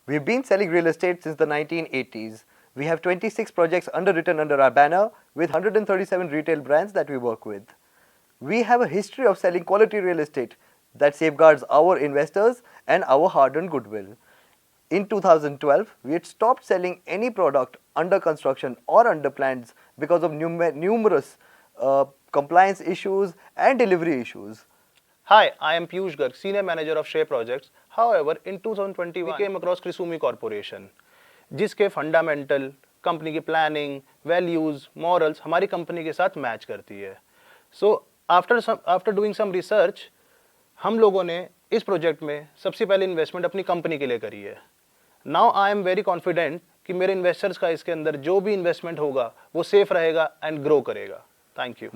We've been selling real estate since the 1980s. We have 26 projects underwritten under our banner with 137 retail brands that we work with. We have a history of selling quality real estate that safeguards our investors and our hard-earned goodwill. In 2012, we had stopped selling any product under construction or under plans because of numerous compliance issues and delivery issues. Hi, I am Piyush Garg, Senior Manager of Share Projects. However, in 2021, we came across Krisumi Corporation, जिसके fundamental, company की planning, values, morals हमारी company के साथ match करती है. So after doing some research हम लोगों ने इस प्रोजेक्ट में सबसे पहले इन्वेस्टमेंट अपनी कंपनी के लिए करी है. Now I am very confident कि मेरे इन्वेस्टर्स का इसके अंदर जो भी इन्वेस्टमेंट होगा वो सेफ रहेगा एंड ग्रो करेगा. Thank you.